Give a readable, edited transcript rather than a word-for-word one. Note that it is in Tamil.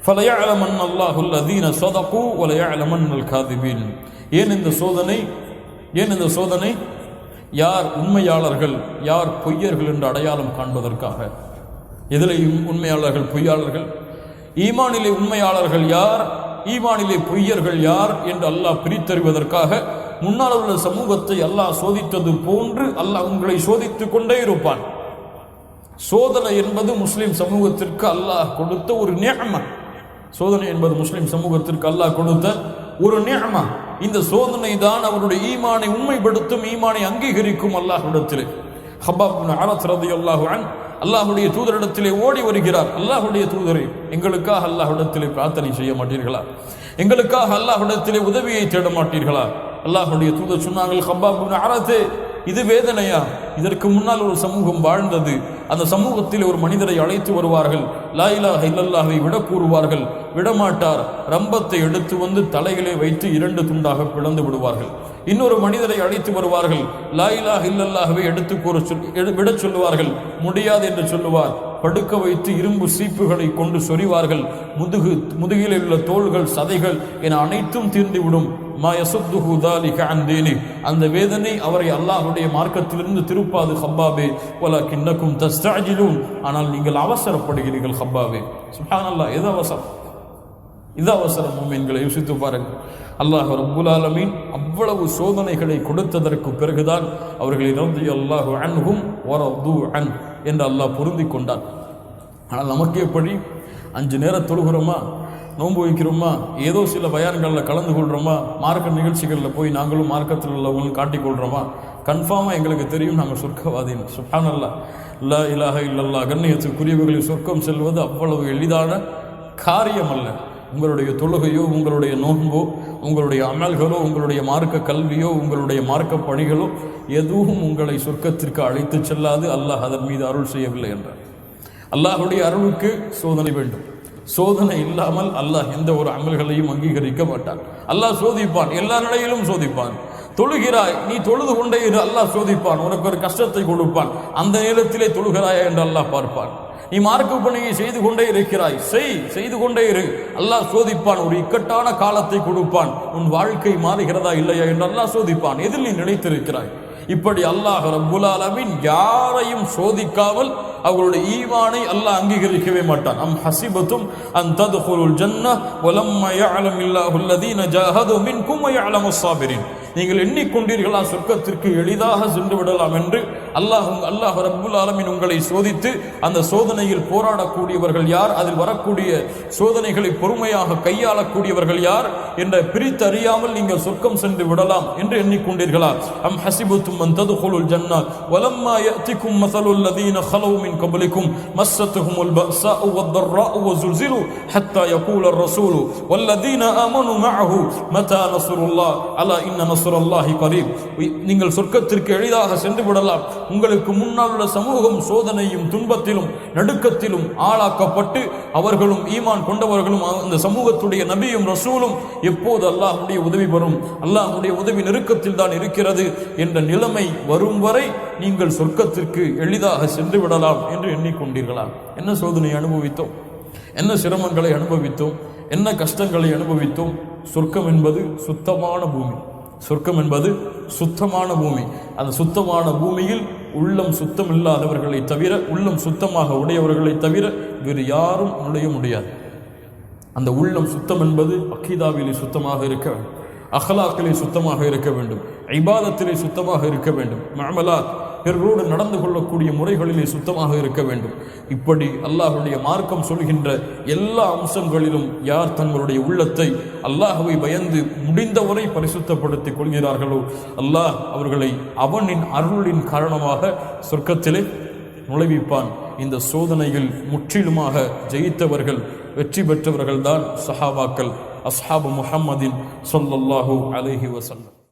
فَلَيَعْلَمَنَّ اللَّهُ الَّذِينَ صَدَقُوا وَلَيَعْلَمَنَّ الْكَاذِبِينَ. ஏன் இந்த சோதனை? யார் உண்மையாளர்கள் யார் பொய்யர்கள் என்று அடையாளம் காண்பதற்காக. எதிலையும் உண்மையாளர்கள் பொய்யாளர்கள், ஈமானிலே உண்மையாளர்கள் யார் ஈமானிலே பொய்யர்கள் யார் என்று அல்லாஹ் பிரித்தறிவதற்காக முன்னால் உள்ள சமூகத்தை அல்லாஹ் சோதித்தது போன்று அல்லாஹ் உங்களை சோதித்துக் கொண்டே இருப்பான். சோதனை என்பது முஸ்லிம் சமூகத்திற்கு அல்லாஹ் கொடுத்த ஒரு நிஅமா. சோதனை என்பது முஸ்லிம் சமூகத்திற்கு அல்லாஹ் கொடுத்த ஒரு நிஅமா. இந்த சோதனை தான் அவருடைய ஈமானை உண்மைப்படுத்தும், ஈமானை அங்கீகரிக்கும். அல்லாஹ்விடத்திலே ஹப்பாப் இப்னு அரத் ரலியல்லாஹு அன்ஹு அல்லாஹ்வுடைய தூதரிடத்திலே ஓடி வருகிறார். அல்லாஹ்வுடைய தூதரே, எங்களுக்காக அல்லாஹ்விடத்திலே பிரார்த்தனை செய்ய மாட்டீர்களா? எங்களுக்காக அல்லாஹ்விடத்திலே உதவியை தேட மாட்டீர்களா? அல்லாஹ்வுடைய தூதர் சொன்னார்கள், ஹப்பாப் இப்னு அரத், இது வேதனையா? இதற்கு முன்னால் ஒரு சமூகம் வாழ்ந்தது. அந்த சமூகத்தில் ஒரு மனிதரை அழைத்து வருவார்கள், லா இலாஹ இல்லல்லாஹை விட கூறுவார்கள். விடமாட்டார். ரம்பத்தை எடுத்து வந்து தலையிலே வைத்து 2 துண்டாக பிளந்து விடுவார்கள். இன்னொரு மனிதரை அழைத்து வருவார்கள், லா இலாஹ இல்லல்லாஹவை விட சொல்லுவார்கள். முடியாது என்று சொல்லுவார். படுக்க வைத்து இரும்பு சீப்புகளை கொண்டு சொறிவார்கள். முதுகில் உள்ள தோள்கள் சதைகள் என அனைத்தும் தீர்ந்துவிடும். அந்த வேதனை அவரை அல்லாஹ்வுடைய மார்க்கத்திலிருந்து திருப்பாது. ஹப்பாபே வலக்கின்னகும் தஸ்தஅஜிலூன், ஆனால் நீங்கள் அவசரப்படுகிறீர்கள். ஹப்பாபே, சுப்ஹானல்லாஹ், இது அவசரம். முஃமின்களை யோசித்து பாருங்கள். அல்லாஹ் ரப்புல் ஆலமீன் அவ்வளவு சோதனைகளை கொடுத்ததற்கு பிறகுதான் அவர்களை ரலியல்லாஹு அன்ஹும் வரது அன் என்று அல்லாஹ் பொருந்தி கொண்டான். ஆனால் நமக்கு எப்படி? 5 நேரம் தொழுகிறோமா, நோன்பு வைக்கிறோமா, ஏதோ சில பயான்களில் கலந்து கொள்கிறோமா, மார்க்க நிகழ்ச்சிகளில் போய் நாங்களும் மார்க்கத்தில் உள்ளவங்களும் காட்டிக்கொள்கிறோமா? கன்ஃபார்மாக எங்களுக்கு தெரியும் நாங்கள் சொர்க்கவாதின்னு. சுப்ஹானல்லாஹ், லா இலாஹ இல்லல்லாஹ். கண்ணியத்துக்குரியவர்களின் சொர்க்கம் செல்வது அவ்வளவு எளிதான காரியம் அல்ல. உங்களுடைய தொழுகையோ, உங்களுடைய நோன்போ, உங்களுடைய அமல்களோ, உங்களுடைய மார்க்க கல்வியோ, உங்களுடைய மார்க்க பணிகளோ எதுவும் உங்களை சொர்க்கத்திற்கு அழைத்து செல்லாது. அல்லாஹ் அதன் மீது அருள் செய்யவில்லை என்றார். அல்லாஹுடைய அருளுக்கு சோதனை வேண்டும். சோதனை இல்லாமல் அல்லாஹ் எந்த ஒரு அமல்களையும் அங்கீகரிக்க மாட்டான். அல்லாஹ் சோதிப்பான், எல்லா நிலையிலும் சோதிப்பான். தொழுகிறாய், நீ தொழுது கொண்டே இரு, அல்லாஹ் சோதிப்பான். உனக்கு ஒரு கஷ்டத்தை கொடுப்பான். அந்த நேரத்திலே தொழுகிறாயா என்று அல்லாஹ் பார்ப்பான். நீ மார்க்க பணியை செய்து கொண்டே இருக்கிறாய், செய்து கொண்டே இரு, அல்லாஹ் சோதிப்பான். ஒரு இக்கட்டான காலத்தை கொடுப்பான். உன் வாழ்க்கை மாறுகிறதா இல்லையா என்று அல்லாஹ் சோதிப்பான். எதில் நீ நினைத்திருக்கிறாய்? இப்படி அல்லாஹ் ரப்புல் ஆலமீன் யாரையும் சோதிக்காமல் அவர்களுடைய ஈமானை அல்லாஹ் அங்கீகரிக்கவே மாட்டான். அம் ஹஸிபதும் அன் தத்குலுல் ஜன்னஹ் வலம்மா யஅலமில்லாஹு அல்லதீன ஜாஹது மின்கும் வ யஅலமுஸ் ஸாபிரீன். நீங்கள் எண்ணிக்கொண்டீர்களா சொர்க்கத்திற்கு எளிதாக சென்று விடலாம் என்று? அல்லாஹ் ரப்புல் ஆலமீன் உங்களை சோதித்து அந்த சோதனையில் போராடக்கூடியவர்கள் யார், அதில் வரக்கூடிய சோதனைகளை பொறுமையாக கையாளக்கூடியவர்கள் யார் என்ற பிரித்தறியாமல் நீங்கள் சொர்க்கம் சென்று விடலாம் என்று எண்ணிக்கொண்டீர்களா? அம் ஹஸிபதும் அன் தத்குலுல் ஜன்னஹ் வலம்மா யஅதிகும் மஸலுல் லதீன خلوا من قبلكم مستهم البأساء والضراء وزلزلوا حتى يقول الرسول والذين آمنوا معه متى نصر الله ألا إن نصر الله قريب. நீங்கள் சொர்க்கத்திற்கு எளிதாக சென்று விடலாம். உங்களுக்கு முன்னால் உள்ள சமூகம் சோதனையும் துன்பத்திலும் நடுக்கத்திலும் ஆளாக்கப்பட்டு அவர்களும் ஈமான் கொண்டவர்களும் அந்த சமூகத்துடைய நபியும் ரசூலும் எப்போது அல்லாஹ்வுடைய உதவி வரும், அல்லாஹ்வுடைய உதவி நெருக்கத்தில் தான் இருக்கிறது என்ற நிலைமை வரும் வரை நீங்கள் சொர்க்கத்திற்கு எளிதாக சென்று விடலாம் என்று எண்ணிக்கொண்டீர்களா? என்ன சோதனை அனுபவித்தோம், என்ன சிரமங்களை அனுபவித்தோம், என்ன கஷ்டங்களை அனுபவித்தோம். சொர்க்கம் என்பது சுத்தமான பூமி. சொர்க்கம் என்பது சுத்தமான பூமி. அந்த சுத்தமான பூமியில் உள்ளம் சுத்தம் இல்லாதவர்களை தவிர, உள்ளம் சுத்தமாக உடையவர்களை தவிர வேறு யாரும் நுழைய முடியாது. அந்த உள்ளம் சுத்தம் என்பது அக்கீதாவிலே சுத்தமாக இருக்க வேண்டும், அஹ்லாக்கிலே சுத்தமாக இருக்க வேண்டும், இபாதத்திலே சுத்தமாக இருக்க வேண்டும், மஅமலாத் பிறரோடு நடந்து கொள்ளக்கூடிய முறைகளிலே சுத்தமாக இருக்க வேண்டும். இப்படி அல்லாஹ்வுடைய மார்க்கம் சொல்கின்ற எல்லா அம்சங்களிலும் யார் தங்களுடைய உள்ளத்தை அல்லாஹ்வை பயந்து முடிந்தவரை பரிசுத்தப்படுத்திக் கொள்கிறார்களோ அல்லாஹ் அவர்களை அவனின் அருளின் காரணமாக சொர்க்கத்திலே நுழைவிப்பான். இந்த சோதனையில் முற்றிலுமாக ஜெயித்தவர்கள், வெற்றி பெற்றவர்கள் தான் சஹாபாக்கள், அஸ்ஹாபு முஹம்மதின் ஸல்லல்லாஹு அலைஹி வஸல்லம்.